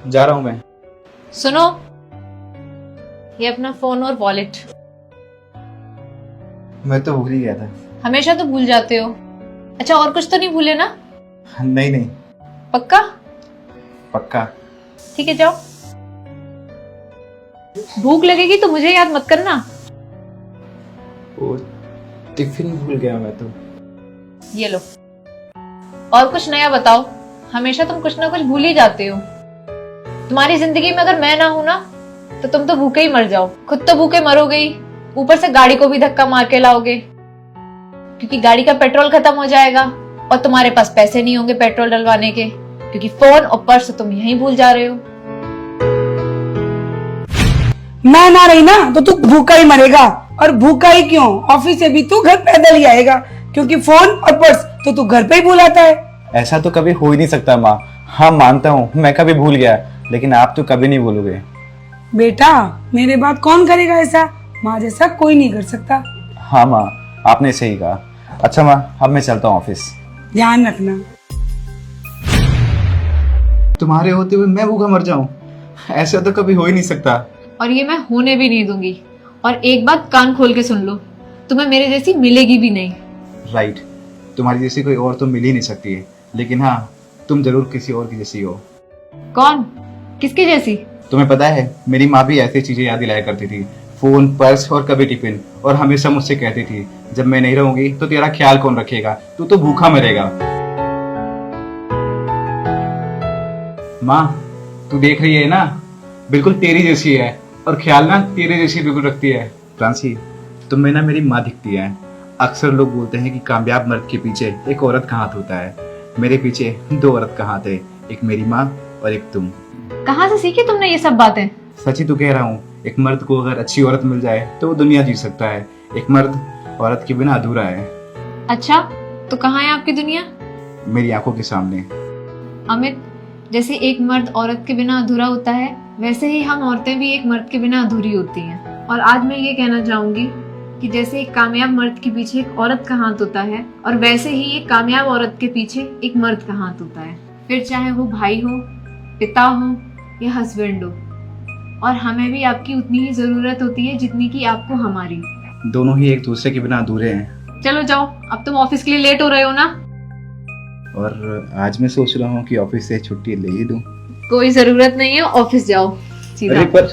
जा रहा हूँ मैं। सुनो, ये अपना फोन और वॉलेट। मैं तो भूल ही गया था। हमेशा तो भूल जाते हो। अच्छा, और कुछ तो नहीं भूले ना? नहीं नहीं, पक्का? पक्का। ठीक है, जाओ। भूख लगेगी तो मुझे याद मत करना। वो टिफिन भूल गया मैं तो। ये लो। और कुछ नया बताओ। हमेशा तुम कुछ ना कुछ भूल ही जाते हो। तुम्हारी जिंदगी में अगर मैं ना हूं ना, तो तुम तो भूखे ही मर जाओ। खुद तो भूखे मरोगे ही, ऊपर से गाड़ी को भी धक्का मार के लाओगे, क्योंकि गाड़ी का पेट्रोल खत्म हो जाएगा और तुम्हारे पास पैसे नहीं होंगे पेट्रोल डलवाने के, क्योंकि फोन और पर्स तुम यहीं भूल जा रहे हो। मैं ना रही ना तो तू भूखा ही मरेगा। और भूखा ही क्यों, ऑफिस से भी तू घर पैदल ही आएगा, क्योंकि फोन और पर्स तो तू घर पे ही भूल आता है। ऐसा तो कभी हो ही नहीं सकता माँ। हाँ मानता हूँ मैं कभी भूल गया, लेकिन आप तो कभी नहीं भूलोगे। बेटा, मेरे बात कौन करेगा ऐसा? माँ जैसा कोई नहीं कर सकता। हाँ माँ, आपने सही कहा। अच्छा माँ, अब मैं चलता हूँ ऑफिस। ध्यान रखना। तुम्हारे होते हुए मैं भूखा मर जाऊं, ऐसा तो कभी हो ही नहीं सकता। और ये मैं होने भी नहीं दूंगी। और एक बात कान खोल के सुन लो, तुम्हें मेरे जैसी मिलेगी भी नहीं। राइट, तुम्हारी जैसी कोई और तो मिल ही नहीं सकती है, लेकिन हाँ, तुम जरूर किसी और की जैसी हो। कौन? किसकी जैसी? तुम्हें पता है, मेरी माँ भी ऐसी चीजें याद दिलाया करती थी, फोन, पर्स और कभी टिफिन। और हमेशा मुझसे कहती थी, जब मैं नहीं रहूंगी तो तेरा ख्याल कौन रखेगा, तू तो भूखा मरेगा। माँ, तू देख रही है ना, बिल्कुल तेरी जैसी है, और ख्याल ना तेरे जैसी बिल्कुल रखती है। फ्रांसी, तुम में ना मेरी माँ दिखती है। अक्सर लोग बोलते हैं कि कामयाब मर्द के पीछे एक औरत का हाथ होता है। मेरे पीछे दो औरत का हाथ है, एक मेरी माँ और एक तुम। कहाँ से सीखी तुमने ये सब बातें? सच ही तो कह रहा हूँ, एक मर्द को अगर अच्छी औरत मिल जाए तो वो दुनिया जी सकता है। एक मर्द औरत के बिना अधूरा है। अच्छा, तो कहाँ है आपकी दुनिया? मेरी आंखों के सामने। अमित, जैसे एक मर्द औरत के बिना अधूरा होता है, वैसे ही हम औरतें भी एक मर्द के बिना अधूरी होती हैं। और आज मैं ये कहना चाहूंगी कि जैसे एक कामयाब मर्द के पीछे एक औरत का हाथ होता है, और वैसे ही एक कामयाब औरत के पीछे एक मर्द का हाथ होता है। फिर चाहे वो भाई हो, पिता हो या हस्बैंड हो। और हमें भी आपकी उतनी ही जरूरत होती है जितनी कि आपको हमारी। दोनों ही एक दूसरे के बिना अधूरे हैं। चलो जाओ, अब तुम ऑफिस के लिए लेट हो रहे हो ना। और आज मैं सोच रहा हूँ कि ऑफिस से छुट्टी ले ही लूं। कोई जरूरत नहीं है, ऑफिस जाओ सीधा। अरे पर